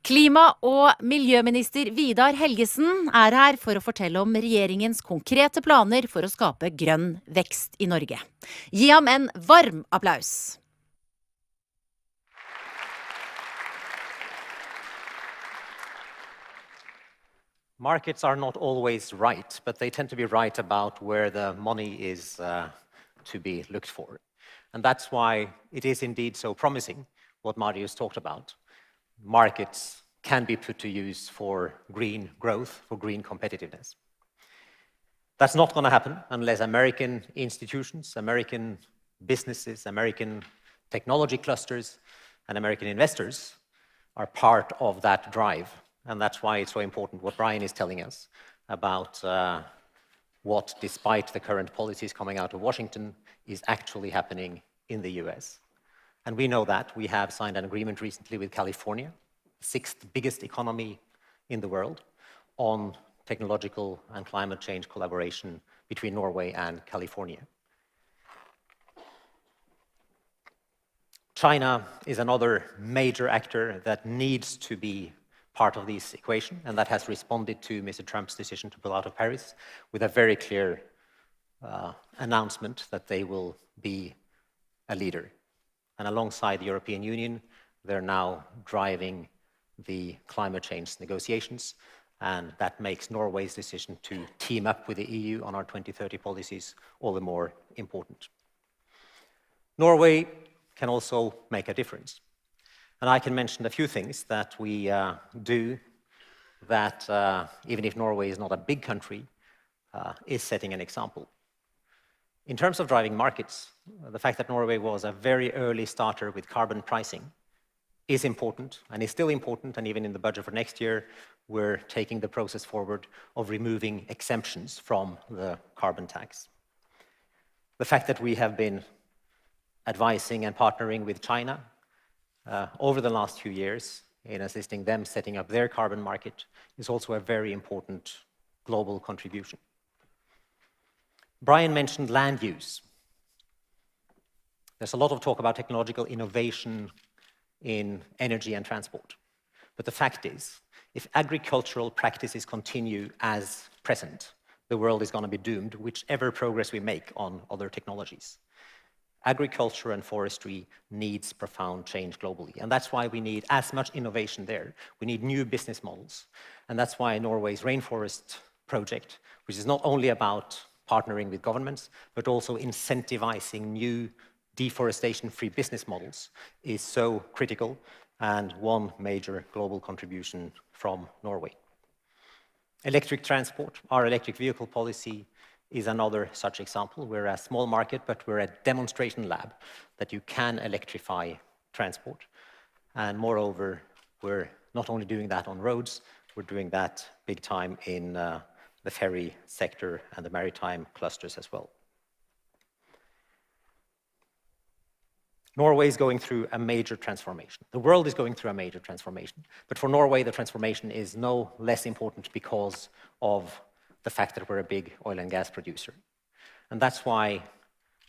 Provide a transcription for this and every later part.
Klima- og miljøminister Vidar Helgesen er her for å fortelle om regjeringens konkrete planer for å skape grønn vekst i Norge. Gi ham en varm applaus! Markets are not always right, but they tend to be right about where the money is to be looked for. And that's why it is indeed so promising what Marius talked about. Markets can be put to use for green growth, for green competitiveness. That's not going to happen unless American institutions, American businesses, American technology clusters, and American investors are part of that drive. And that's why it's so important what Brian is telling us about what, despite the current policies coming out of Washington, is actually happening in the US. And we know that. We have signed an agreement recently with California, the sixth biggest economy in the world, on technological and climate change collaboration between Norway and California. China is another major actor that needs to be part of this equation, and that has responded to Mr. Trump's decision to pull out of Paris with a very clear announcement that they will be a leader. And alongside the European Union, they're now driving the climate change negotiations, and that makes Norway's decision to team up with the EU on our 2030 policies all the more important. Norway can also make a difference. And I can mention a few things that we do that, even if Norway is not a big country, is setting an example. In terms of driving markets, the fact that Norway was a very early starter with carbon pricing is important, and is still important, and even in the budget for next year, we're taking the process forward of removing exemptions from the carbon tax. The fact that we have been advising and partnering with China over the last few years in assisting them setting up their carbon market is also a very important global contribution. Brian mentioned land use. There's a lot of talk about technological innovation in energy and transport. But the fact is, if agricultural practices continue as present, the world is going to be doomed, whichever progress we make on other technologies. Agriculture and forestry needs profound change globally. And that's why we need as much innovation there. We need new business models. And that's why Norway's rainforest project, which is not only about partnering with governments, but also incentivizing new deforestation-free business models, is so critical and one major global contribution from Norway. Electric transport, our electric vehicle policy, is another such example. We're a small market, but we're a demonstration lab that you can electrify transport. And moreover, we're not only doing that on roads, we're doing that big time in the ferry sector and the maritime clusters as well. Norway is going through a major transformation. The world is going through a major transformation. But for Norway, the transformation is no less important because of the fact that we're a big oil and gas producer. And that's why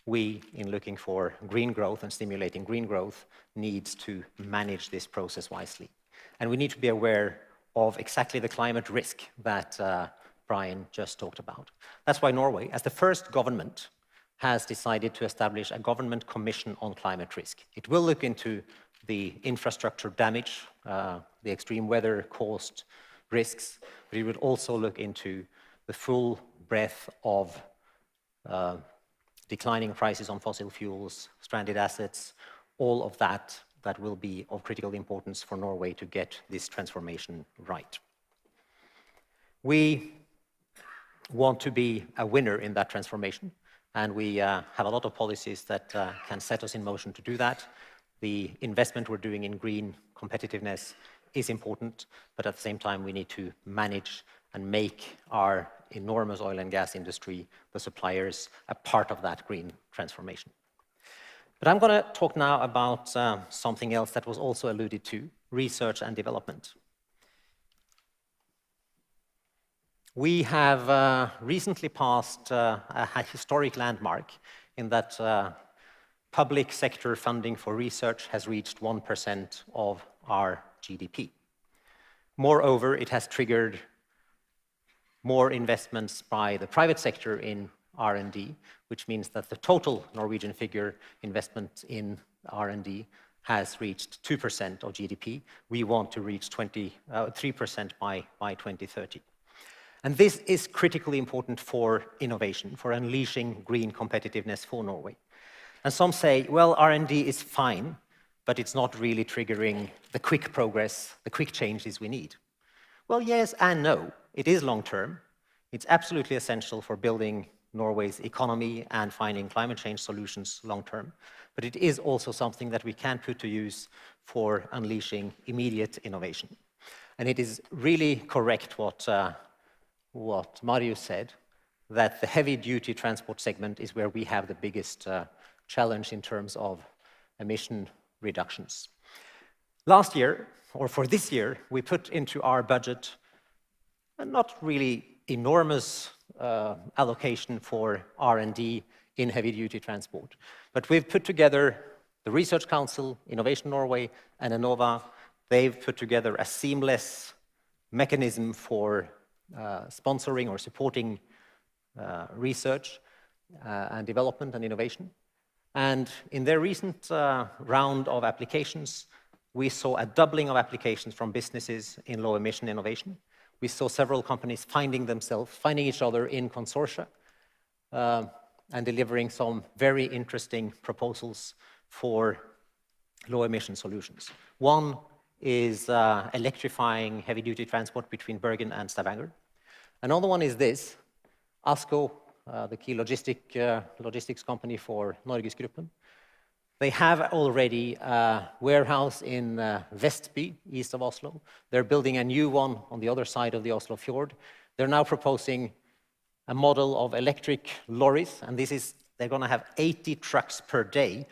we, in looking for green growth and stimulating green growth, needs to manage this process wisely. And we need to be aware of exactly the climate risk that Brian just talked about. That's why Norway, as the first government, has decided to establish a government commission on climate risk. It will look into the infrastructure damage, the extreme weather caused risks, but it would also look into the full breadth of declining prices on fossil fuels, stranded assets, all of that will be of critical importance for Norway to get this transformation right. We want to be a winner in that transformation, and we have a lot of policies that can set us in motion to do that. The investment we're doing in green competitiveness is important, but at the same time we need to manage and make our enormous oil and gas industry, the suppliers, a part of that green transformation. But I'm going to talk now about something else that was also alluded to, research and development. We have recently passed a historic landmark in that public sector funding for research has reached 1% of our GDP. Moreover, it has triggered more investments by the private sector in R&D, which means that the total Norwegian figure investment in R&D has reached 2% of GDP. We want to reach 3% by 2030. And this is critically important for innovation, for unleashing green competitiveness for Norway. And some say, well, R&D is fine, but it's not really triggering the quick progress, the quick changes we need. Well, yes and no. It is long-term. It's absolutely essential for building Norway's economy and finding climate change solutions long-term. But it is also something that we can put to use for unleashing immediate innovation. And it is really correct what Marius said, that the heavy-duty transport segment is where we have the biggest challenge in terms of emission reductions. Last year, or for this year, we put into our budget a not really enormous allocation for R&D in heavy-duty transport. But we've put together the Research Council, Innovation Norway, and Enova. They've put together a seamless mechanism for sponsoring or supporting research and development and innovation. And in their recent round of applications, we saw a doubling of applications from businesses in low-emission innovation. We saw several companies finding each other in consortia and delivering some very interesting proposals for low-emission solutions. One is electrifying heavy-duty transport between Bergen and Stavanger. Another one is this, ASKO, the key logistics company for Norgesgruppen. They have already a warehouse in Vestby, east of Oslo. They're building a new one on the other side of the Oslo fjord. They're now proposing a model of electric lorries, and they're going to have 80 trucks per day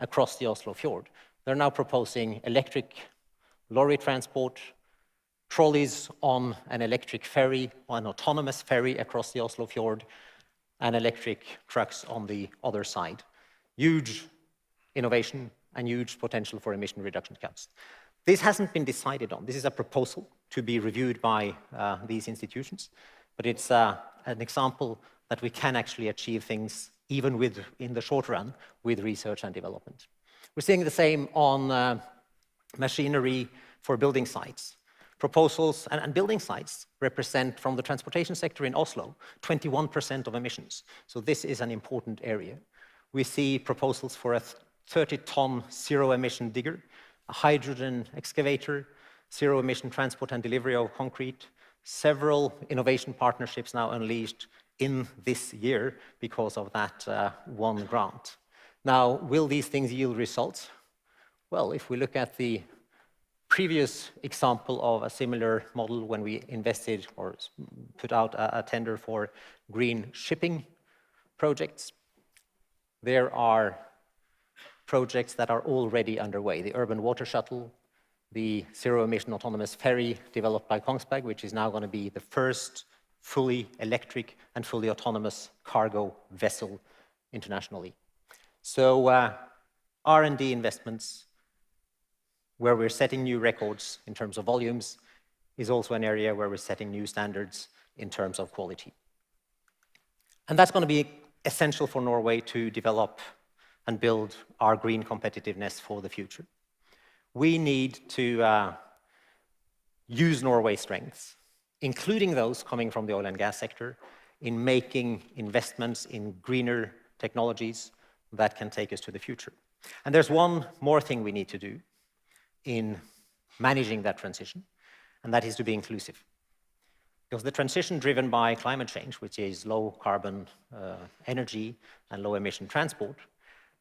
across the Oslo fjord. They're now proposing electric lorry transport, trolleys on an electric ferry, or an autonomous ferry across the Oslo fjord, and electric trucks on the other side. Huge innovation and huge potential for emission reduction cuts. This hasn't been decided on. This is a proposal to be reviewed by these institutions, but it's an example that we can actually achieve things even in the short run with research and development. We're seeing the same on machinery for building sites. Proposals and building sites represent, from the transportation sector in Oslo, 21% of emissions. So this is an important area. We see proposals for a 30-ton zero-emission digger, a hydrogen excavator, zero-emission transport and delivery of concrete, several innovation partnerships now unleashed in this year because of that one grant. Now, will these things yield results? Well, if we look at the previous example of a similar model when we invested or put out a tender for green shipping projects, there are projects that are already underway. The urban water shuttle, the zero-emission autonomous ferry developed by Kongsberg, which is now going to be the first fully electric and fully autonomous cargo vessel internationally. So R&D investments, where we're setting new records in terms of volumes, is also an area where we're setting new standards in terms of quality. And that's going to be essential for Norway to develop and build our green competitiveness for the future. We need to use Norway's strengths, including those coming from the oil and gas sector, in making investments in greener technologies that can take us to the future. And there's one more thing we need to do in managing that transition, and that is to be inclusive. Because the transition driven by climate change, which is low carbon energy and low emission transport,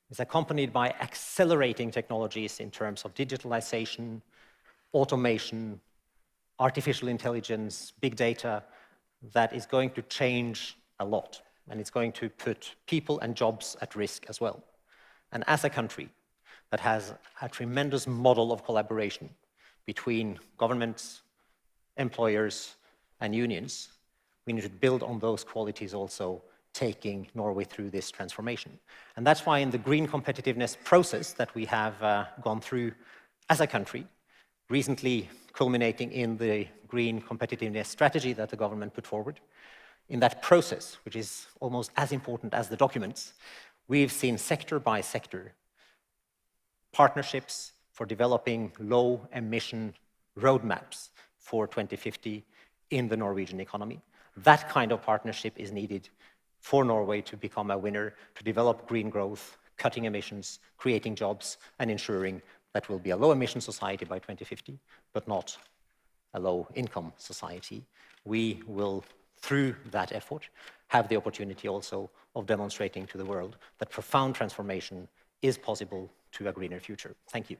is accompanied by accelerating technologies in terms of digitalization, automation, artificial intelligence, big data, that is going to change a lot. And it's going to put people and jobs at risk as well. And as a country that has a tremendous model of collaboration between governments, employers, and unions, we need to build on those qualities also, taking Norway through this transformation. And that's why in the green competitiveness process that we have gone through as a country, recently culminating in the green competitiveness strategy that the government put forward. In that process, which is almost as important as the documents, we've seen sector by sector partnerships for developing low-emission roadmaps for 2050 in the Norwegian economy. That kind of partnership is needed for Norway to become a winner, to develop green growth, cutting emissions, creating jobs, and ensuring that we'll be a low-emission society by 2050, but not a low-income society. We will, through that effort, have the opportunity also of demonstrating to the world that profound transformation is possible to a greener future. Thank you.